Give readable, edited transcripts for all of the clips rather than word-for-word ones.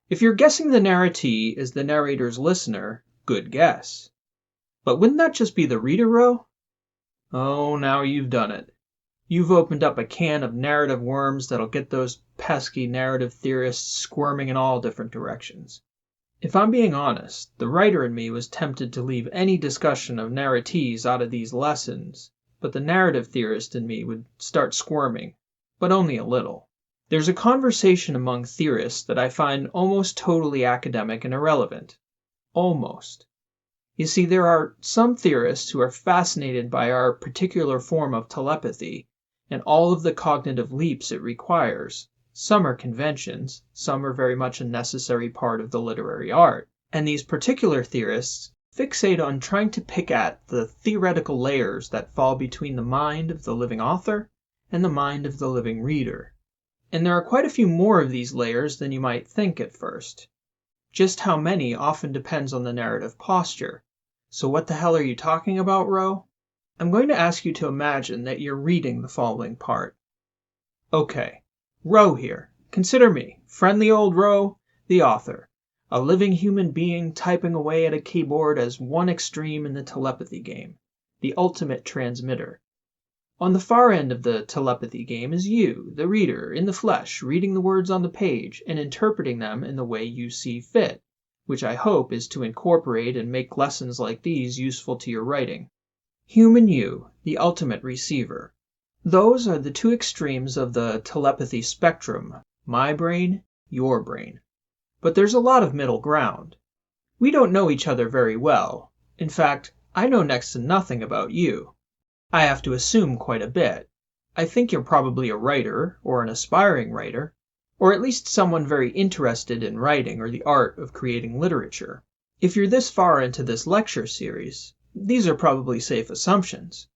If you're guessing the narratee is the narrator's listener, good guess. But wouldn't that just be the reader, Ro? Oh, now you've done it. You've opened up a can of narrative worms that'll get those pesky narrative theorists squirming in all different directions. If I'm being honest, the writer in me was tempted to leave any discussion of narratees out of these lessons, but the narrative theorist in me would start squirming, but only a little. There's a conversation among theorists that I find almost totally academic and irrelevant. Almost. You see, there are some theorists who are fascinated by our particular form of telepathy and all of the cognitive leaps it requires. Some are conventions, some are very much a necessary part of the literary art. And these particular theorists fixate on trying to pick at the theoretical layers that fall between the mind of the living author and the mind of the living reader. And there are quite a few more of these layers than you might think at first. Just how many often depends on the narrative posture. So what the hell are you talking about, Ro? I'm going to ask you to imagine that you're reading the following part. Okay, Ro here. Consider me, friendly old Ro, the author, a living human being typing away at a keyboard as one extreme in the telepathy game, the ultimate transmitter. On the far end of the telepathy game is you, the reader, in the flesh, reading the words on the page and interpreting them in the way you see fit, which I hope is to incorporate and make lessons like these useful to your writing. Human you, the ultimate receiver. Those are the two extremes of the telepathy spectrum, my brain, your brain. But there's a lot of middle ground. We don't know each other very well. In fact, I know next to nothing about you. I have to assume quite a bit. I think you're probably a writer, or an aspiring writer, or at least someone very interested in writing or the art of creating literature. If you're this far into this lecture series, these are probably safe assumptions.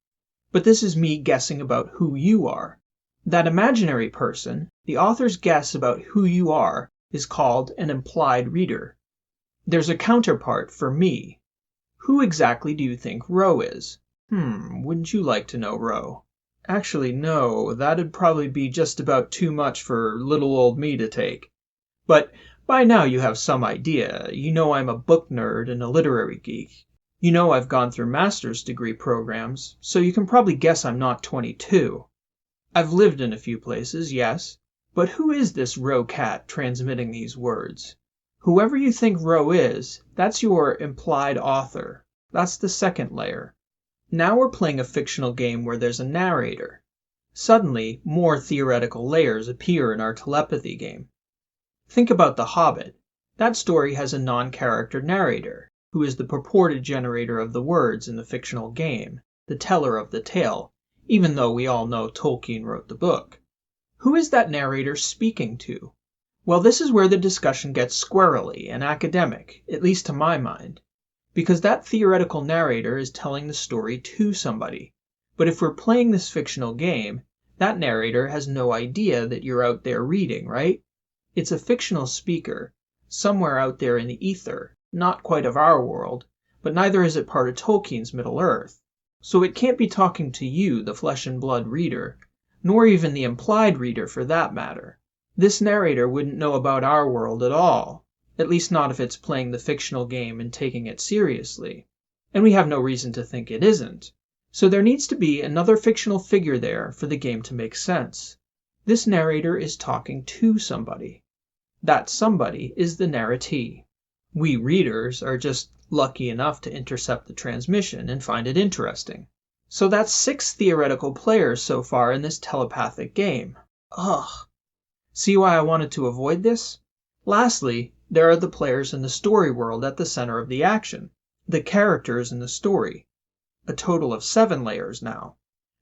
But this is me guessing about who you are. That imaginary person, the author's guess about who you are, is called an implied reader. There's a counterpart for me. Who exactly do you think Ro is? Wouldn't you like to know, Ro? Actually, no, that'd probably be just about too much for little old me to take. But by now you have some idea. You know I'm a book nerd and a literary geek. You know I've gone through master's degree programs, so you can probably guess I'm not 22. I've lived in a few places, yes, but who is this Ro cat transmitting these words? Whoever you think Ro is, that's your implied author. That's the second layer. Now we're playing a fictional game where there's a narrator. Suddenly, more theoretical layers appear in our telepathy game. Think about The Hobbit. That story has a non-character narrator, who is the purported generator of the words in the fictional game, the teller of the tale, even though we all know Tolkien wrote the book. Who is that narrator speaking to? Well, this is where the discussion gets squirrely and academic, at least to my mind. Because that theoretical narrator is telling the story to somebody. But if we're playing this fictional game, that narrator has no idea that you're out there reading, right? It's a fictional speaker, somewhere out there in the ether, not quite of our world, but neither is it part of Tolkien's Middle-earth. So it can't be talking to you, the flesh and blood reader, nor even the implied reader for that matter. This narrator wouldn't know about our world at all. At least not if it's playing the fictional game and taking it seriously. And we have no reason to think it isn't. So there needs to be another fictional figure there for the game to make sense. This narrator is talking to somebody. That somebody is the narratee. We readers are just lucky enough to intercept the transmission and find it interesting. So that's 6 theoretical players so far in this telepathic game. Ugh. See why I wanted to avoid this? Lastly, there are the players in the story world at the center of the action, the characters in the story. A total of 7 layers now.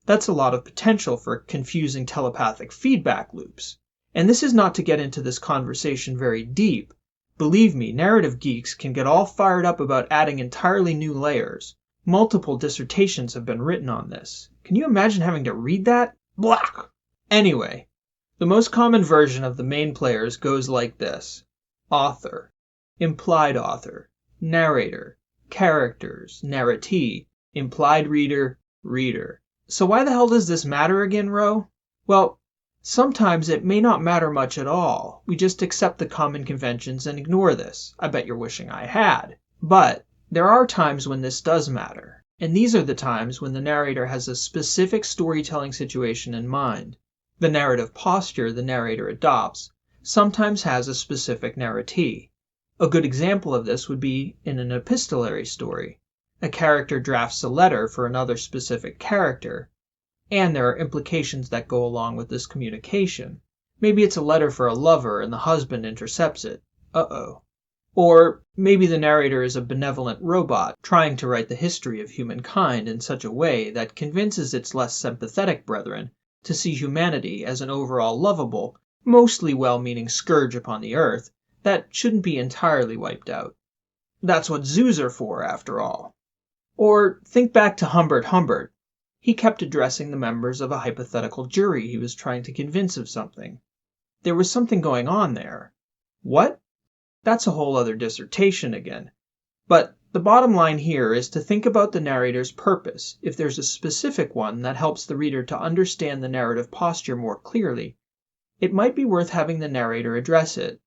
That's a lot of potential for confusing telepathic feedback loops. And this is not to get into this conversation very deep. Believe me, narrative geeks can get all fired up about adding entirely new layers. Multiple dissertations have been written on this. Can you imagine having to read that? Blah! Anyway, the most common version of the main players goes like this. Author, implied author, narrator, characters, narratee, implied reader, reader. So why the hell does this matter again, Ro? Well, Sometimes it may not matter much at all. We just accept the common conventions and ignore this. I bet you're wishing I had. But there are times when this does matter. And these are the times when the narrator has a specific storytelling situation in mind. The narrative posture the narrator adopts sometimes has a specific narratee. A good example of this would be in an epistolary story. A character drafts a letter for another specific character, and there are implications that go along with this communication. Maybe it's a letter for a lover and the husband intercepts it. Uh-oh. Or maybe the narrator is a benevolent robot trying to write the history of humankind in such a way that convinces its less sympathetic brethren to see humanity as an overall lovable, mostly well-meaning scourge upon the earth that shouldn't be entirely wiped out. That's what zoos are for, after all. Or think back to Humbert Humbert. He kept addressing the members of a hypothetical jury he was trying to convince of something. There was something going on there. What? That's a whole other dissertation again. But the bottom line here is to think about the narrator's purpose. If there's a specific one that helps the reader to understand the narrative posture more clearly, it might be worth having the narrator address it.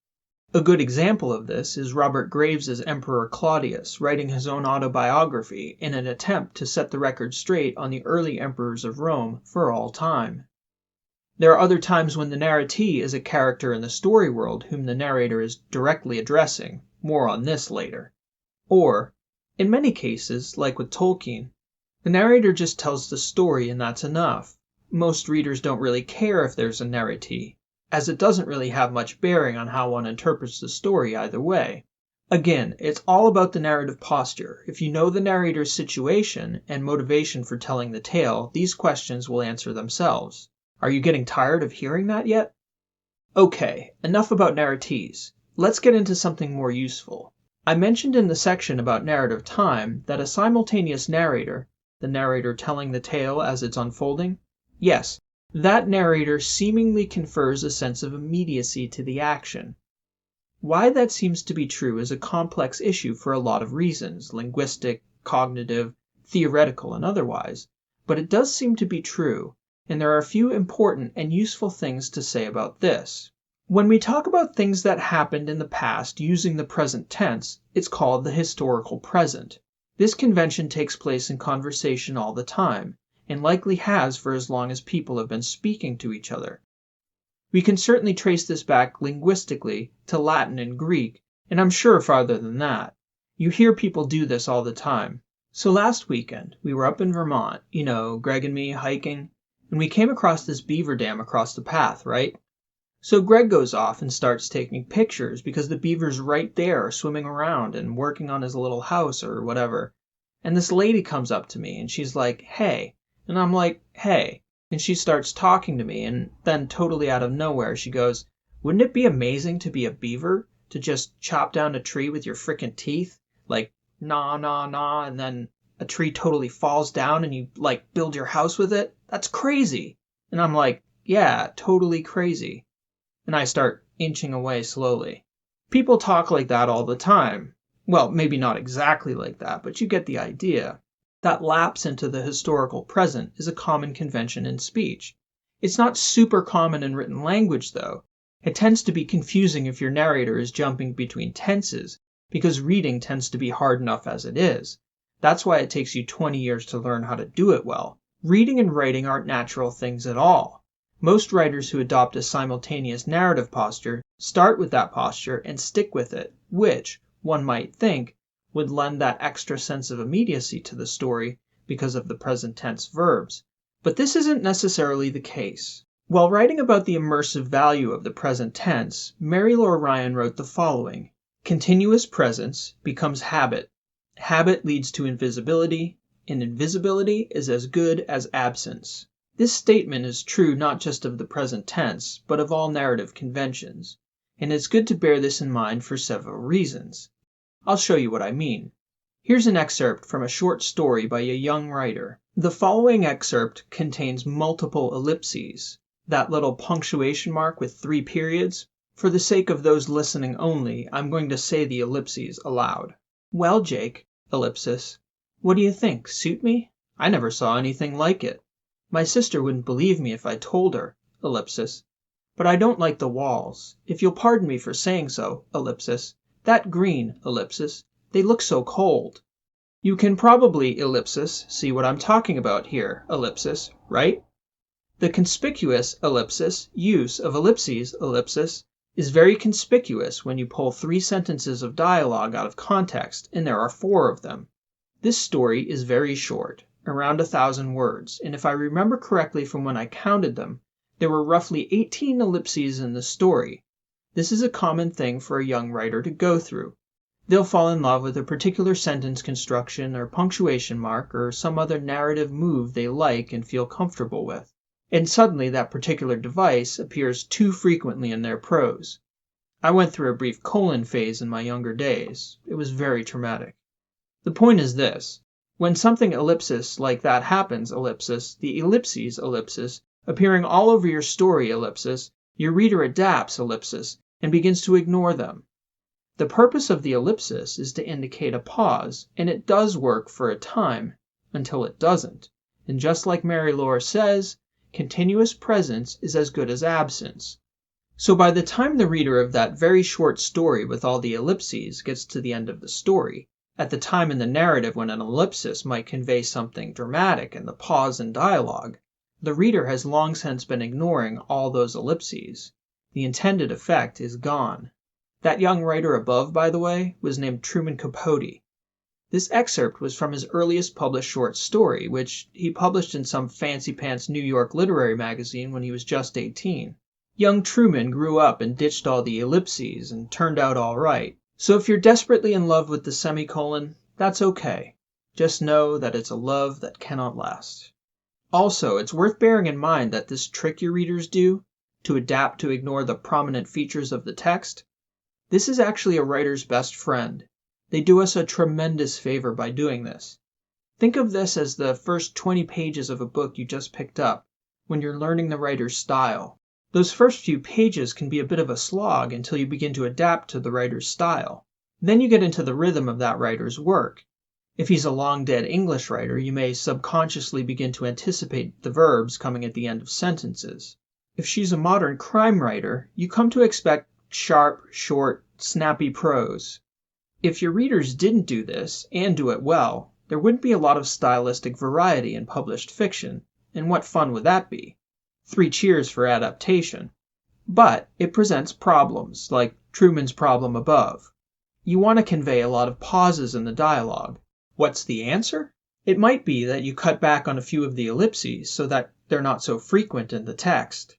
A good example of this is Robert Graves' Emperor Claudius writing his own autobiography in an attempt to set the record straight on the early emperors of Rome for all time. There are other times when the narratee is a character in the story world whom the narrator is directly addressing. More on this later. Or, in many cases, like with Tolkien, the narrator just tells the story and that's enough. Most readers don't really care if there's a narratee, as it doesn't really have much bearing on how one interprets the story either way. Again, it's all about the narrative posture. If you know the narrator's situation and motivation for telling the tale, these questions will answer themselves. Are you getting tired of hearing that yet? Okay, enough about narratees. Let's get into something more useful. I mentioned in the section about narrative time that a simultaneous narrator, the narrator telling the tale as it's unfolding, yes, that narrator seemingly confers a sense of immediacy to the action. Why that seems to be true is a complex issue for a lot of reasons, linguistic, cognitive, theoretical, and otherwise, but it does seem to be true, and there are a few important and useful things to say about this. When we talk about things that happened in the past using the present tense, it's called the historical present. This convention takes place in conversation all the time, and likely has for as long as people have been speaking to each other. We can certainly trace this back linguistically to Latin and Greek, and I'm sure farther than that. You hear people do this all the time. So last weekend, we were up in Vermont, Greg and me hiking, and we came across this beaver dam across the path, right? So Greg goes off and starts taking pictures because the beaver's right there swimming around and working on his little house or whatever. And this lady comes up to me and she's like, "Hey." And I'm like, "Hey." And she starts talking to me, and then totally out of nowhere she goes, "Wouldn't it be amazing to be a beaver? To just chop down a tree with your frickin' teeth? Like, nah, nah, nah, and then a tree totally falls down and you, build your house with it? That's crazy." And I'm like, "Yeah, totally crazy." And I start inching away slowly. People talk like that all the time. Well, maybe not exactly like that, but you get the idea. That lapse into the historical present is a common convention in speech. It's not super common in written language, though. It tends to be confusing if your narrator is jumping between tenses, because reading tends to be hard enough as it is. That's why it takes you 20 years to learn how to do it well. Reading and writing aren't natural things at all. Most writers who adopt a simultaneous narrative posture start with that posture and stick with it, which, one might think, would lend that extra sense of immediacy to the story because of the present tense verbs. But this isn't necessarily the case. While writing about the immersive value of the present tense, Marie-Laure wrote the following: "Continuous presence becomes habit. Habit leads to invisibility, and invisibility is as good as absence." This statement is true not just of the present tense, but of all narrative conventions, and it's good to bear this in mind for several reasons. I'll show you what I mean. Here's an excerpt from a short story by a young writer. The following excerpt contains multiple ellipses, that little punctuation mark with 3 periods. For the sake of those listening only, I'm going to say the ellipses aloud. "Well, Jake, ellipsis, what do you think? Suit me? I never saw anything like it. My sister wouldn't believe me if I told her, ellipsis. But I don't like the walls. If you'll pardon me for saying so, ellipsis. That green, ellipsis. They look so cold. You can probably, ellipsis, see what I'm talking about here, ellipsis, right? The conspicuous, ellipsis, use of ellipses, ellipsis, is very conspicuous when you pull 3 sentences of dialogue out of context, and there are 4 of them. This story is very short, around 1,000 words, and if I remember correctly from when I counted them, there were roughly 18 ellipses in the story. This is a common thing for a young writer to go through. They'll fall in love with a particular sentence construction or punctuation mark or some other narrative move they like and feel comfortable with. And suddenly that particular device appears too frequently in their prose. I went through a brief colon phase in my younger days. It was very traumatic. The point is this. When something ellipsis like that happens, ellipsis, the ellipses, ellipsis, appearing all over your story, ellipsis, your reader adapts, ellipsis, and begins to ignore them. The purpose of the ellipsis is to indicate a pause, and it does work for a time, until it doesn't. And just like Marie-Laure says, continuous presence is as good as absence. So by the time the reader of that very short story with all the ellipses gets to the end of the story, at the time in the narrative when an ellipsis might convey something dramatic in the pause and dialogue, the reader has long since been ignoring all those ellipses. The intended effect is gone. That young writer above, by the way, was named Truman Capote. This excerpt was from his earliest published short story, which he published in some fancy-pants New York literary magazine when he was just 18. Young Truman grew up and ditched all the ellipses and turned out all right. So if you're desperately in love with the semicolon, that's okay. Just know that it's a love that cannot last. Also, it's worth bearing in mind that this trick your readers do, to adapt to ignore the prominent features of the text, this is actually a writer's best friend. They do us a tremendous favor by doing this. Think of this as the first 20 pages of a book you just picked up, when you're learning the writer's style. Those first few pages can be a bit of a slog until you begin to adapt to the writer's style. Then you get into the rhythm of that writer's work. If he's a long-dead English writer, you may subconsciously begin to anticipate the verbs coming at the end of sentences. If she's a modern crime writer, you come to expect sharp, short, snappy prose. If your readers didn't do this, and do it well, there wouldn't be a lot of stylistic variety in published fiction, and what fun would that be? 3 cheers for adaptation. But it presents problems, like Truman's problem above. You want to convey a lot of pauses in the dialogue. What's the answer? It might be that you cut back on a few of the ellipses so that they're not so frequent in the text,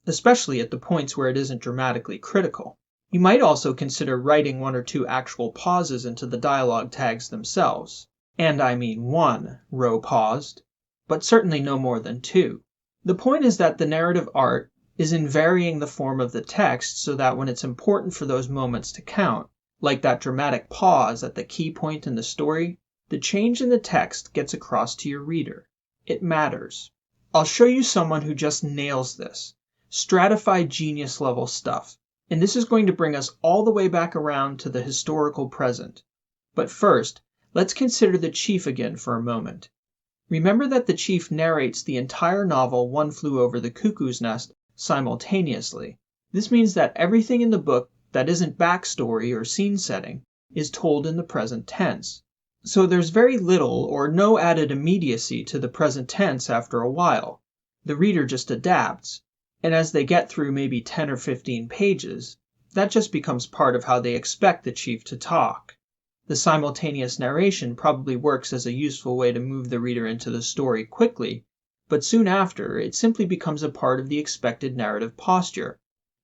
especially at the points where it isn't dramatically critical. You might also consider writing 1 or 2 actual pauses into the dialogue tags themselves. And I mean 1 row paused, but certainly no more than 2. The point is that the narrative art is in varying the form of the text so that when it's important for those moments to count, like that dramatic pause at the key point in the story, the change in the text gets across to your reader. It matters. I'll show you someone who just nails this. Stratified genius level stuff. And this is going to bring us all the way back around to the historical present. But first, let's consider the chief again for a moment. Remember that the chief narrates the entire novel One Flew Over the Cuckoo's Nest simultaneously. This means that everything in the book that isn't backstory or scene setting is told in the present tense. So there's very little or no added immediacy to the present tense after a while. The reader just adapts, and as they get through maybe 10 or 15 pages, that just becomes part of how they expect the chief to talk. The simultaneous narration probably works as a useful way to move the reader into the story quickly, but soon after, it simply becomes a part of the expected narrative posture.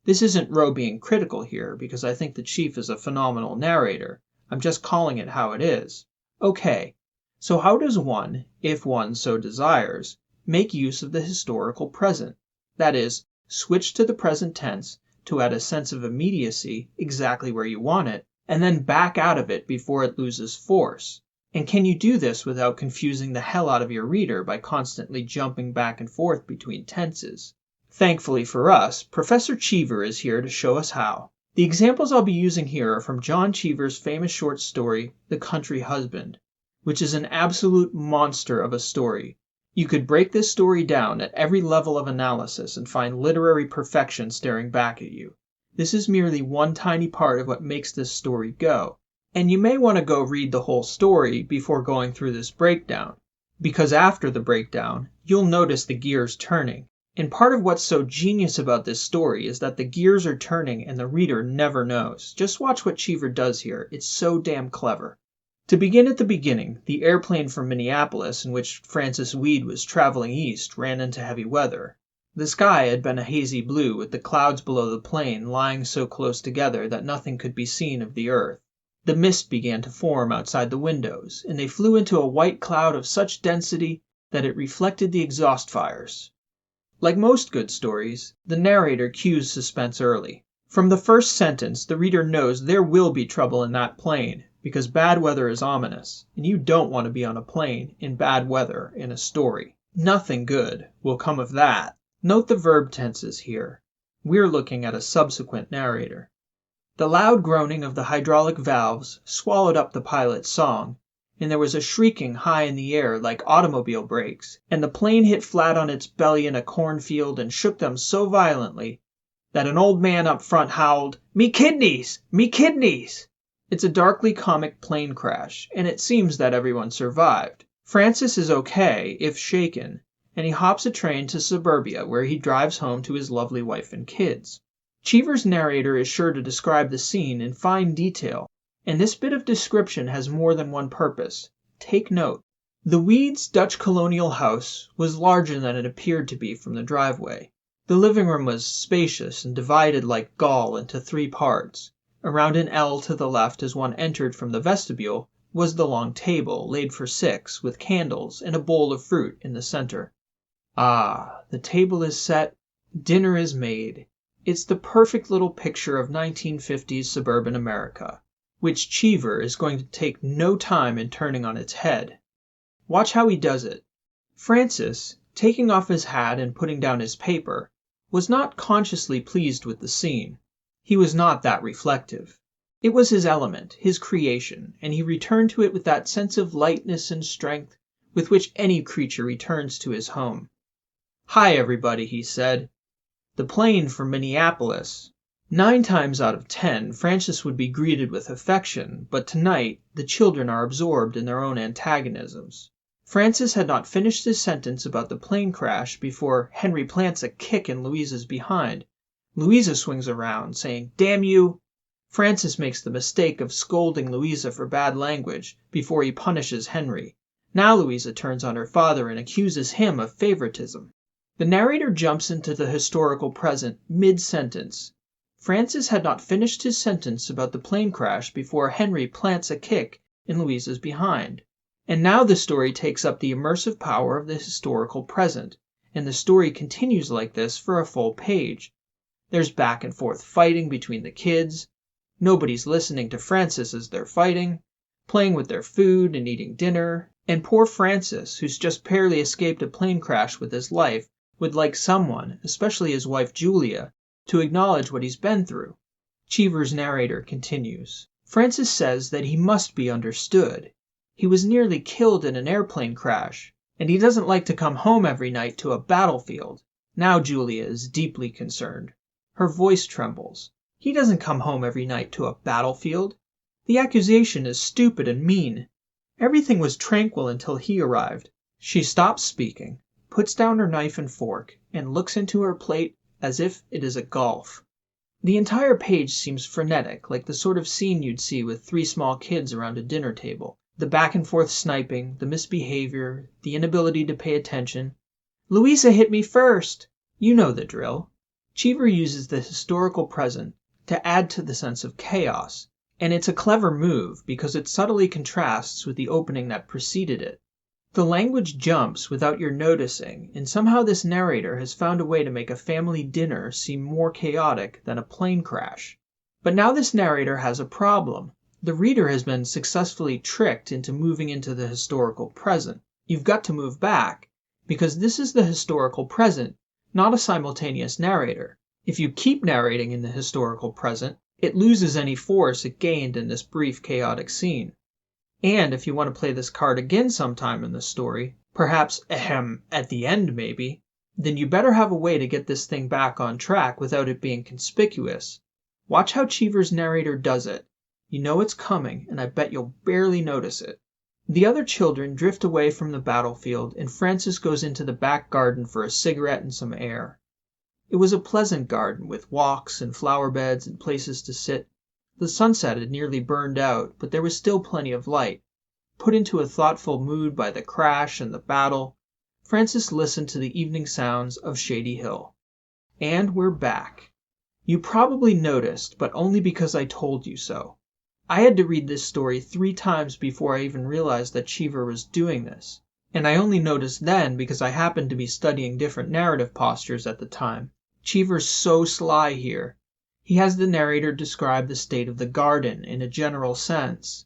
This isn't Rowe being critical here, because I think the chief is a phenomenal narrator. I'm just calling it how it is. Okay, so how does one, if one so desires, make use of the historical present? That is, switch to the present tense to add a sense of immediacy exactly where you want it, and then back out of it before it loses force. And can you do this without confusing the hell out of your reader by constantly jumping back and forth between tenses? Thankfully for us, Professor Cheever is here to show us how. The examples I'll be using here are from John Cheever's famous short story, The Country Husband, which is an absolute monster of a story. You could break this story down at every level of analysis and find literary perfection staring back at you. This is merely one tiny part of what makes this story go, and you may want to go read the whole story before going through this breakdown, because after the breakdown, you'll notice the gears turning. And part of what's so genius about this story is that the gears are turning and the reader never knows. Just watch what Cheever does here. It's so damn clever. To begin at the beginning, the airplane from Minneapolis in which Francis Weed was traveling east ran into heavy weather. The sky had been a hazy blue with the clouds below the plane lying so close together that nothing could be seen of the earth. The mist began to form outside the windows, and they flew into a white cloud of such density that it reflected the exhaust fires. Like most good stories, the narrator cues suspense early. From the first sentence, the reader knows there will be trouble in that plane, because bad weather is ominous, and you don't want to be on a plane in bad weather in a story. Nothing good will come of that. Note the verb tenses here. We're looking at a subsequent narrator. The loud groaning of the hydraulic valves swallowed up the pilot's song, and there was a shrieking high in the air like automobile brakes, and the plane hit flat on its belly in a cornfield and shook them so violently that an old man up front howled, "Me kidneys! Me kidneys!" It's a darkly comic plane crash, and it seems that everyone survived. Francis is okay, if shaken, and he hops a train to suburbia where he drives home to his lovely wife and kids. Cheever's narrator is sure to describe the scene in fine detail, and this bit of description has more than one purpose. Take note. The Weeds' Dutch colonial house was larger than it appeared to be from the driveway. The living room was spacious and divided like Gaul into 3 parts. Around an L to the left as one entered from the vestibule was the long table, laid for 6, with candles and a bowl of fruit in the center. Ah, the table is set, dinner is made. It's the perfect little picture of 1950s suburban America, which Cheever is going to take no time in turning on its head. Watch how he does it. Francis, taking off his hat and putting down his paper, was not consciously pleased with the scene. He was not that reflective. It was his element, his creation, and he returned to it with that sense of lightness and strength with which any creature returns to his home. "Hi, everybody," he said. "The plane from Minneapolis." 9 times out of 10, Francis would be greeted with affection, but tonight the children are absorbed in their own antagonisms. Francis had not finished his sentence about the plane crash before Henry plants a kick in Louisa's behind. Louisa swings around, saying, "Damn you!" Francis makes the mistake of scolding Louisa for bad language before he punishes Henry. Now Louisa turns on her father and accuses him of favoritism. The narrator jumps into the historical present mid-sentence. Francis had not finished his sentence about the plane crash before Henry plants a kick in Louisa's behind. And now the story takes up the immersive power of the historical present, and the story continues like this for a full page. There's back and forth fighting between the kids. Nobody's listening to Francis as they're fighting, playing with their food and eating dinner. And poor Francis, who's just barely escaped a plane crash with his life, would like someone, especially his wife Julia, to acknowledge what he's been through. Cheever's narrator continues. Francis says that he must be understood. He was nearly killed in an airplane crash, and he doesn't like to come home every night to a battlefield. Now Julia is deeply concerned. Her voice trembles. He doesn't come home every night to a battlefield. The accusation is stupid and mean. Everything was tranquil until he arrived. She stops speaking, puts down her knife and fork, and looks into her plate as if it is a gulf. The entire page seems frenetic, like the sort of scene you'd see with 3 small kids around a dinner table. The back and forth sniping, the misbehavior, the inability to pay attention. "Louisa hit me first!" You know the drill. Cheever uses the historical present to add to the sense of chaos, and it's a clever move because it subtly contrasts with the opening that preceded it. The language jumps without your noticing, and somehow this narrator has found a way to make a family dinner seem more chaotic than a plane crash. But now this narrator has a problem. The reader has been successfully tricked into moving into the historical present. You've got to move back, because this is the historical present, not a simultaneous narrator. If you keep narrating in the historical present, it loses any force it gained in this brief chaotic scene. And if you want to play this card again sometime in the story, Perhaps, at the end maybe. Then you better have a way to get this thing back on track without it being conspicuous. Watch how Cheever's narrator does it. You know it's coming, and I bet you'll barely notice it. The other children drift away from the battlefield, and Francis goes into the back garden for a cigarette and some air. It was a pleasant garden, with walks and flower beds and places to sit. The sunset had nearly burned out, but there was still plenty of light. Put into a thoughtful mood by the crash and the battle, Francis listened to the evening sounds of Shady Hill. And we're back. You probably noticed, but only because I told you so. I had to read this story 3 times before I even realized that Cheever was doing this. And I only noticed then because I happened to be studying different narrative postures at the time. Cheever's so sly here. He has the narrator describe the state of the garden in a general sense.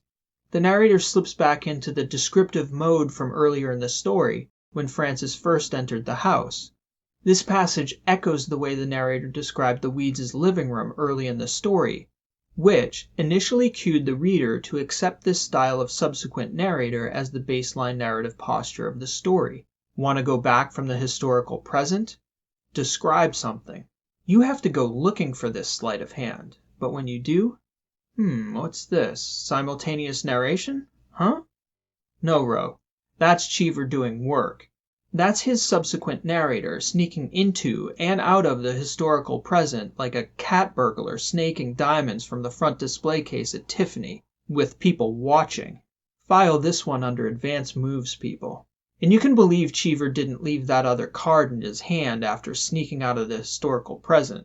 The narrator slips back into the descriptive mode from earlier in the story, when Francis first entered the house. This passage echoes the way the narrator described the Weeds' living room early in the story, which initially cued the reader to accept this style of subsequent narrator as the baseline narrative posture of the story. Want to go back from the historical present? Describe something. You have to go looking for this sleight of hand, but when you do, what's this? Simultaneous narration? Huh? No, Ro. That's Cheever doing work. That's his subsequent narrator sneaking into and out of the historical present like a cat burglar snaking diamonds from the front display case at Tiffany, with people watching. File this one under advanced moves, people. And you can believe Cheever didn't leave that other card in his hand after sneaking out of the historical present.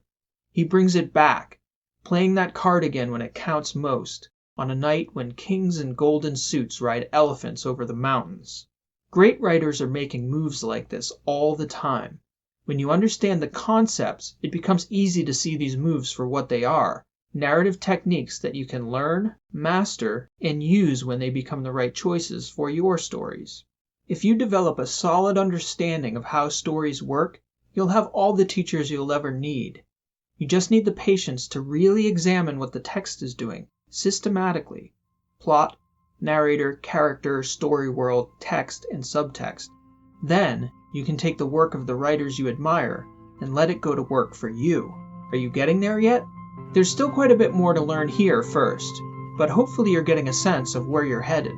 He brings it back, playing that card again when it counts most, on a night when kings in golden suits ride elephants over the mountains. Great writers are making moves like this all the time. When you understand the concepts, it becomes easy to see these moves for what they are, narrative techniques that you can learn, master, and use when they become the right choices for your stories. If you develop a solid understanding of how stories work, you'll have all the teachers you'll ever need. You just need the patience to really examine what the text is doing, systematically. Plot, narrator, character, story world, text, and subtext. Then, you can take the work of the writers you admire and let it go to work for you. Are you getting there yet? There's still quite a bit more to learn here first, but hopefully you're getting a sense of where you're headed.